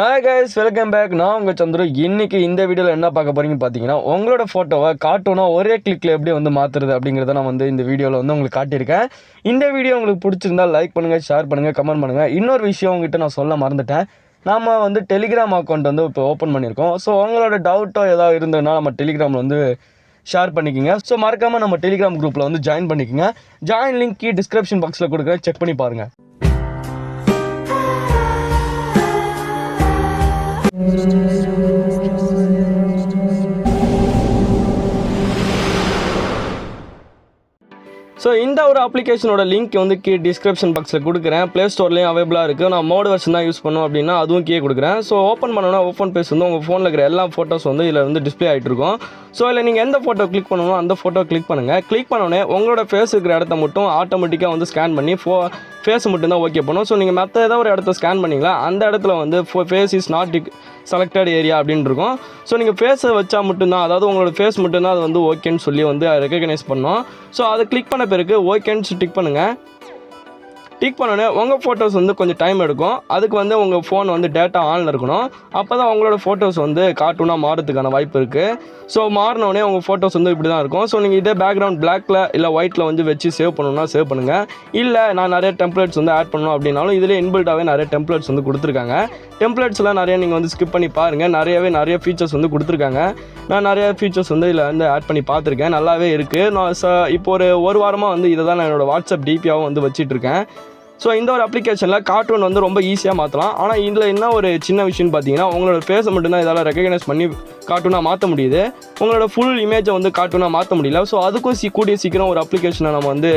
Hi guys, welcome back. நான் உங்க சந்துரு. இன்னைக்கு இந்த வீடியோல என்ன பார்க்க போறீங்க பாத்தீங்கன்னா, உங்களோட போட்டோவை கார்ட்டூனா ஒரே கிளிக்ல எப்படி வந்து மாத்துறது அப்படிங்கறத நான் வந்து இந்த வீடியோல வந்து உங்களுக்கு காட்டியிருக்கேன். இந்த வீடியோ உங்களுக்கு பிடிச்சிருந்தா லைக் பண்ணுங்க, ஷேர் பண்ணுங்க, கமெண்ட் பண்ணுங்க. இன்னொரு விஷயம் உங்ககிட்ட நான் சொல்ல மறந்துட்டேன். நாம வந்து டெலிகிராம் அக்கவுண்ட் வந்து இப்போ ஓபன் பண்ணியிருக்கோம். ஸோ உங்களோட டவுட்டோ ஏதாவது இருந்ததுன்னா நம்ம டெலிகிராம்ல வந்து ஷேர் பண்ணிக்கோங்க. ஸோ மறக்காம நம்ம டெலிகிராம் குரூப்ல வந்து ஜாயின் பண்ணிக்கோங்க. ஜாயின் லிங்க் கீழே டிஸ்கிரிப்ஷன் பாக்ஸ்ல கொடுக்குறேன், செக் பண்ணி பாருங்க. ஸோ இந்த ஒரு அப்ளிகேஷனோட லிங்க் வந்து கீழே டிஸ்கிரிப்ஷன் பாக்ஸில் கொடுக்குறேன். ப்ளே ஸ்டோர்லேயும் அவைலபிளாக இருக்குது. நான் மோட் வெர்ஷன் தான் யூஸ் பண்ணோம் அப்படின்னா அதுவும் கீழே கொடுக்குறேன். ஸோ ஓப்பன் பண்ணோன்னா ஓப்பன் பேஸ் வந்து உங்கள் ஃபோனில் இருக்கிற எல்லா ஃபோட்டோஸ் வந்து இதில் வந்து டிஸ்பிளே ஆகிட்டு இருக்கும். ஸோ இல்லை நீங்கள் எந்த ஃபோட்டோ கிளிக் பண்ணணும் அந்த ஃபோட்டோ கிளிக் பண்ணுங்கள். கிளிக் பண்ணோடனே உங்களோட ஃபேஸ் இருக்கிற இடத்த மட்டும் ஆட்டோமேட்டிக்காக வந்து ஸ்கேன் பண்ணி ஃபேஸ் மட்டும்தான் ஓகே பண்ணும். ஸோ நீங்கள் மற்ற ஏதாவது ஒரு இடத்த ஸ்கேன் பண்ணிங்களா அந்த இடத்துல வந்து face is not selected area அப்படின்னு இருக்கும். ஸோ நீங்கள் ஃபேஸை வச்சா மட்டும்தான், அதாவது உங்களோட ஃபேஸ் மட்டும்தான் அது வந்து ஓகேன்னு சொல்லி வந்து ரெகக்னைஸ் பண்ணோம். ஸோ அதை கிளிக் பண்ண பிறகு ஓகேன்னு டிக் பண்ணுங்கள். டிக் பண்ணோன்னே உங்கள் ஃபோட்டோஸ் வந்து கொஞ்சம் டைம் எடுக்கும். அதுக்கு வந்து உங்கள் ஃபோன் வந்து டேட்டா ஆனில் இருக்கணும். அப்போ தான் உங்களோட ஃபோட்டோஸ் வந்து கார்ட்டூனாக மாறதுக்கான வாய்ப்பு இருக்குது. ஸோ மாறினோடனே உங்கள் ஃபோட்டோஸ் வந்து இப்படி தான் இருக்கும். ஸோ நீங்கள் இதே பேக்ரவுண்ட் பிளாக்ல இல்லை ஒயிட்டில் வந்து வச்சு சேவ் பண்ணணும்னா சேவ் பண்ணுங்கள். இல்லை நான் நிறைய டெம்ப்ளேட்ஸ் வந்து ஆட் பண்ணணும் அப்படின்னாலும் இதில் இன்பில்டாகவே நிறைய டெம்ப்ளேட்ஸ் வந்து கொடுத்துருக்காங்க. டெம்ப்ளேட்ஸ்லாம் நிறைய நீங்கள் வந்து ஸ்கிப் பண்ணி பாருங்கள். நிறைய ஃபீச்சர்ஸ் வந்து கொடுத்துருக்காங்க. நான் நிறைய ஃபீச்சர்ஸ் வந்து இதில் வந்து ஆட் பண்ணி பார்த்துருக்கேன். நல்லாவே இருக்குது. நான் இப்போ ஒரு வாரமாக வந்து இதை தான் நான் என்னோடய வாட்ஸ்அப் டிபியாகவும் வந்து வச்சிட்ருக்கேன். ஸோ இந்த ஒரு அப்ளிகேஷனில் கார்ட்டூன் வந்து ரொம்ப ஈஸியாக மாற்றலாம். ஆனால் இதில் என்ன ஒரு சின்ன விஷயம்னு பார்த்தீங்கன்னா, உங்களோட ஃபேஸை மட்டும்தான் இதால் ரெகக்னைஸ் பண்ணி கார்ட்டூனாக மாற்ற முடியுது. உங்களோட ஃபுல் இமேஜை வந்து கார்ட்டூனாக மாற்ற முடியல. ஸோ அதுக்கும் கூடிய சீக்கிரம் ஒரு அப்ளிகேஷனை நம்ம வந்து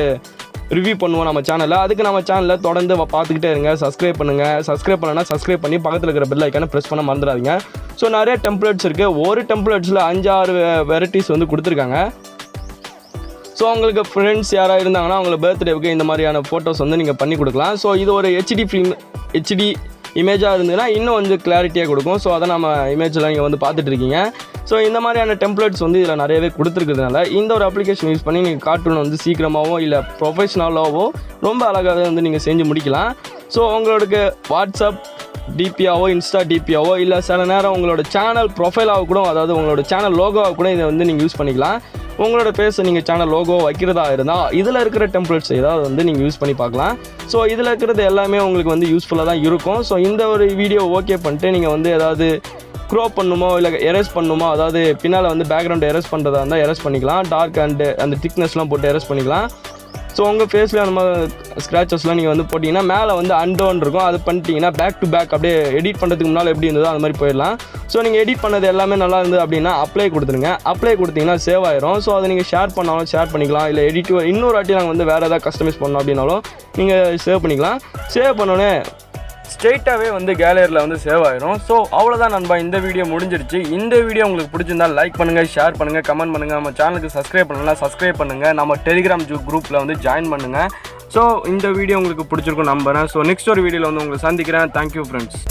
ரிவ்யூ பண்ணுவோம் நம்ம சேனலில். அதுக்கு நம்ம சேனலில் தொடர்ந்து பார்த்துக்கிட்டே இருங்க. சப்ஸ்கிரைப் பண்ணுங்கள். சப்ஸ்கிரைப் பண்ணனா சப்ஸ்கிரைப் பண்ணி பக்கத்தில் இருக்கிற பெல் ஐக்கானை ப்ரெஸ் பண்ண மறந்துடாதீங்க. ஸோ நிறைய டெம்ப்ளேட்ஸ் இருக்குது. ஒரு டெம்ப்ளேட்ஸில் 5-6 வெரைட்டிஸ் வந்து கொடுத்துருக்காங்க. ஸோ உங்களுக்கு ஃப்ரெண்ட்ஸ் யாராக இருந்தாங்கன்னா அவங்கள பர்த்டேவுக்கு இந்த மாதிரியான ஃபோட்டோஸ் வந்து நீங்கள் பண்ணி கொடுக்கலாம். ஸோ இது ஒரு ஹெச்டி இமேஜாக இருந்ததுன்னா இன்னும் வந்து கிளாரிட்டியாக கொடுக்கும். ஸோ அதை நம்ம இமேஜில் நீங்கள் வந்து பார்த்துட்டு இருக்கீங்க. ஸோ இந்த மாதிரியான டெம்ப்ளேட்ஸ் வந்து இதில் நிறையவே கொடுத்துருக்கிறதுனால இந்த ஒரு அப்ளிகேஷன் யூஸ் பண்ணி நீங்கள் கார்ட்டூன் வந்து சீக்கிரமாகவோ இல்லை ப்ரொஃபஷ்னலாகவோ ரொம்ப அழகாக வந்து நீங்கள் செஞ்சு முடிக்கலாம். ஸோ உங்களுக்கு வாட்ஸ்அப் டிபியாவோ இன்ஸ்டா டிபியாவோ இல்லை சில நேரம் உங்களோட சேனல் ப்ரொஃபைலாக கூட, அதாவது உங்களோட சேனல் லோகோவாக கூட இதை வந்து நீங்கள் யூஸ் பண்ணிக்கலாம். உங்களோட ஃபேஸை நீங்கள் சேனல் லோகோ வைக்கிறதா இருந்தால் இதில் இருக்கிற டெம்ப்ளேட்ஸ் ஏதாவது வந்து நீங்கள் யூஸ் பண்ணி பார்க்கலாம். ஸோ இதில் இருக்கிறது எல்லாமே உங்களுக்கு வந்து யூஸ்ஃபுல்லாக தான் இருக்கும். ஸோ இந்த ஒரு வீடியோ ஓகே பண்ணிட்டு நீங்கள் வந்து ஏதாவது க்ரோப் பண்ணுமோ இல்லை எரேஸ் பண்ணுமோ, அதாவது பின்னால் வந்து பேக்ரவுண்ட் எரேஸ் பண்ணுறதா இருந்தால் எரேஸ் பண்ணிக்கலாம். டார்க் அண்டு அந்த திக்னஸ்லாம் போட்டு எரேஸ் பண்ணிக்கலாம். ஸோ உங்கள் ஃபேஸில் அந்த மாதிரி ஸ்க்ராச்சஸ்லாம் நீங்கள் வந்து போட்டிங்கன்னா மேலே வந்து அண்டோன் இருக்கும். அது பண்ணிட்டீங்கன்னா பேக் டு பேக் அப்படியே எடிட் பண்ணுறதுக்கு முன்னால் எப்படி இருந்ததோ அது மாதிரி போயிடலாம். ஸோ நீங்கள் எடிட் பண்ணது எல்லாமே நல்லா இருந்தது அப்படின்னா அப்ளை கொடுத்துருங்க. அப்ளை கொடுத்தீங்கன்னா சேவ் ஆயிரும். ஸோ அதை நீங்கள் ஷேர் பண்ணாலும் ஷேர் பண்ணிக்கலாம். இல்லை இன்னொரு வாட்டி நாங்கள் வந்து வேறு ஏதாவது கஸ்டமைஸ் பண்ணோம் அப்படின்னாலும் நீங்கள் சேவ் பண்ணிக்கலாம். சேவ் பண்ணோன்னே ஸ்ட்ரெயிட்டாகவே வந்து கேலரியில் வந்து சேவ் ஆயிரும். ஸோ அவ்வளோதான் நண்பா, இந்த வீடியோ முடிஞ்சிருச்சு. இந்த வீடியோ உங்களுக்கு பிடிச்சிருந்தால் லைக் பண்ணுங்கள், ஷேர் பண்ணுங்கள், கமெண்ட் பண்ணுங்கள். நம்ம சேனலுக்கு சப்ஸ்கிரைப் பண்ணலாம், சப்ஸ்கிரைப் பண்ணுங்கள். நம்ம டெலிகிராம் குரூப்பில் வந்து ஜாயின் பண்ணுங்கள். ஸோ இந்த வீடியோ உங்களுக்கு பிடிச்சிருக்கும் நம்புறேன். ஸோ நெக்ஸ்ட் ஒரு வீடியோவில் வந்து உங்களை சந்திக்கிறேன். Thank you friends.